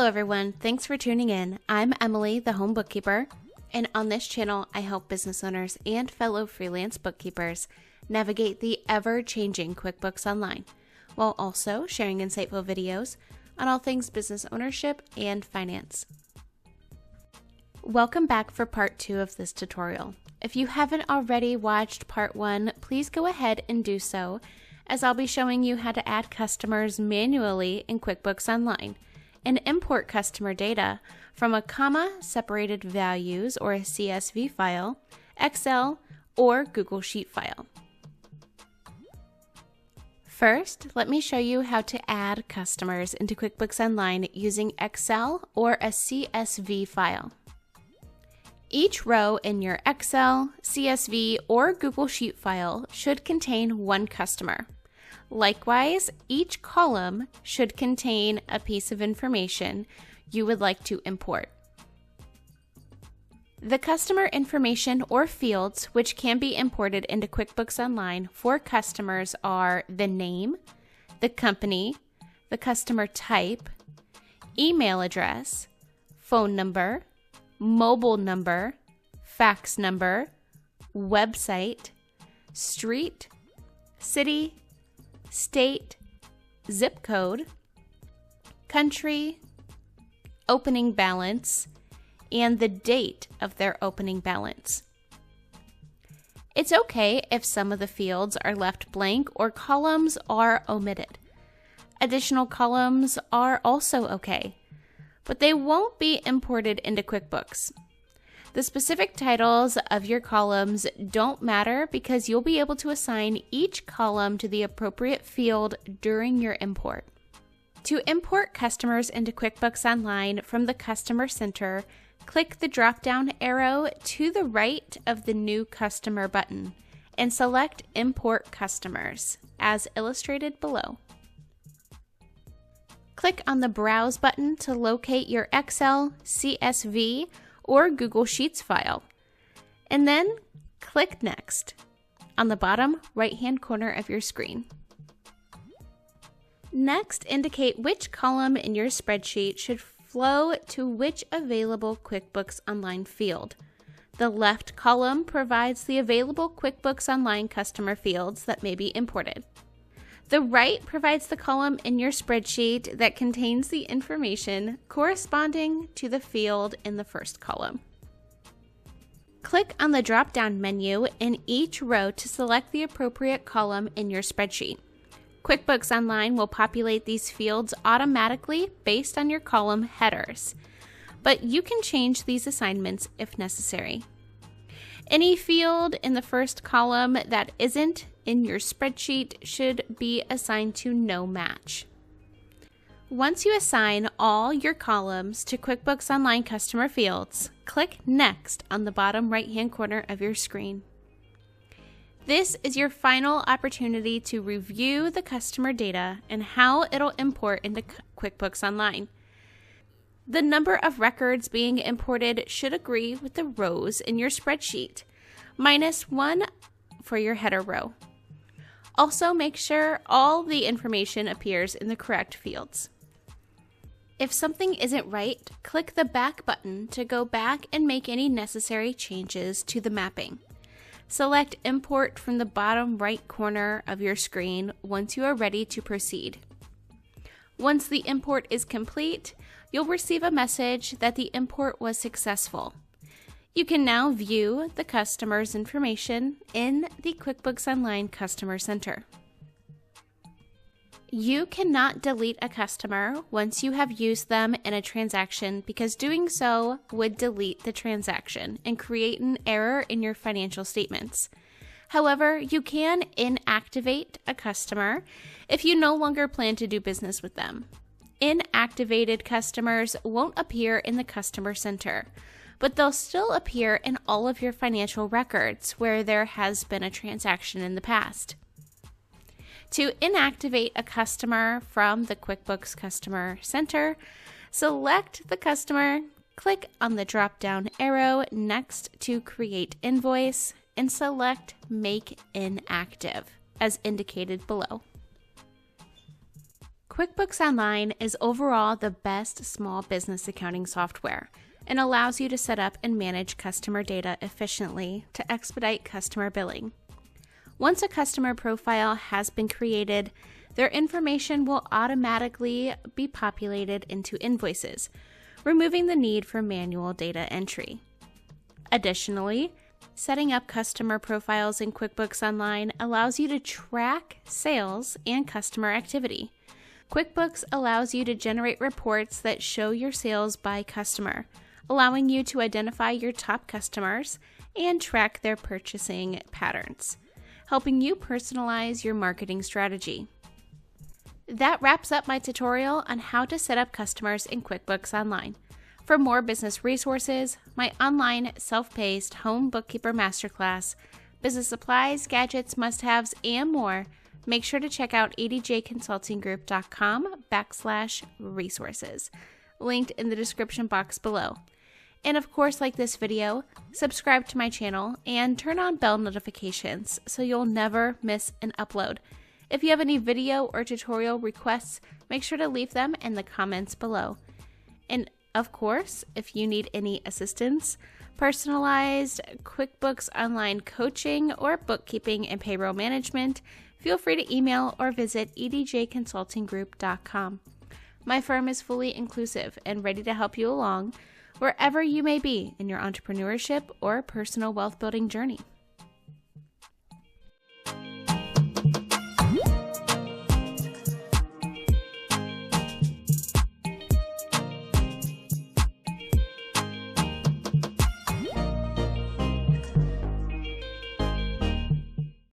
Hello everyone, thanks for tuning in. I'm Emily, the home bookkeeper, and on this channel I help business owners and fellow freelance bookkeepers navigate the ever-changing QuickBooks Online, while also sharing insightful videos on all things business ownership and finance. Welcome back for part 2 of this tutorial. If you haven't already watched part 1, please go ahead and do so, as I'll be showing you how to add customers manually in QuickBooks Online and import customer data from a comma-separated values or a CSV file, Excel, or Google Sheet file. First, let me show you how to add customers into QuickBooks Online using Excel or a CSV file. Each row in your Excel, CSV, or Google Sheet file should contain one customer. Likewise, each column should contain a piece of information you would like to import. The customer information or fields which can be imported into QuickBooks Online for customers are the name, the company, the customer type, email address, phone number, mobile number, fax number, website, street, city, state, zip code, country, opening balance, and the date of their opening balance. It's okay if some of the fields are left blank or columns are omitted. Additional columns are also okay, but they won't be imported into QuickBooks. The specific titles of your columns don't matter because you'll be able to assign each column to the appropriate field during your import. To import customers into QuickBooks Online from the Customer Center, click the drop-down arrow to the right of the New Customer button and select Import Customers, as illustrated below. Click on the Browse button to locate your Excel, CSV, or Google Sheets file, and then click Next on the bottom right-hand corner of your screen. Next, indicate which column in your spreadsheet should flow to which available QuickBooks Online field. The left column provides the available QuickBooks Online customer fields that may be imported. The right provides the column in your spreadsheet that contains the information corresponding to the field in the first column. Click on the drop-down menu in each row to select the appropriate column in your spreadsheet. QuickBooks Online will populate these fields automatically based on your column headers, but you can change these assignments if necessary. Any field in the first column that isn't in your spreadsheet should be assigned to No Match. Once you assign all your columns to QuickBooks Online customer fields, click Next on the bottom right-hand corner of your screen. This is your final opportunity to review the customer data and how it'll import into QuickBooks Online. The number of records being imported should agree with the rows in your spreadsheet, -1 for your header row. Also, make sure all the information appears in the correct fields. If something isn't right, click the Back button to go back and make any necessary changes to the mapping. Select Import from the bottom right corner of your screen once you are ready to proceed. Once the import is complete, you'll receive a message that the import was successful. You can now view the customer's information in the QuickBooks Online Customer Center. You cannot delete a customer once you have used them in a transaction because doing so would delete the transaction and create an error in your financial statements. However, you can inactivate a customer if you no longer plan to do business with them. Inactivated customers won't appear in the Customer Center, but they'll still appear in all of your financial records where there has been a transaction in the past. To inactivate a customer from the QuickBooks Customer Center, select the customer, click on the drop-down arrow next to Create Invoice, and select Make Inactive, as indicated below. QuickBooks Online is overall the best small business accounting software and allows you to set up and manage customer data efficiently to expedite customer billing. Once a customer profile has been created, their information will automatically be populated into invoices, removing the need for manual data entry. Additionally, setting up customer profiles in QuickBooks Online allows you to track sales and customer activity. QuickBooks allows you to generate reports that show your sales by customer, allowing you to identify your top customers and track their purchasing patterns, helping you personalize your marketing strategy. That wraps up my tutorial on how to set up customers in QuickBooks Online. For more business resources, my online self-paced home bookkeeper masterclass, business supplies, gadgets, must-haves, and more, make sure to check out edjconsultinggroup.com/resources, linked in the description box below. And of course, like this video, subscribe to my channel and turn on bell notifications so you'll never miss an upload. If you have any video or tutorial requests, make sure to leave them in the comments below. And of course, if you need any assistance, personalized QuickBooks Online coaching, or bookkeeping and payroll management, feel free to email or visit edjconsultinggroup.com. My firm is fully inclusive and ready to help you along wherever you may be in your entrepreneurship or personal wealth building journey.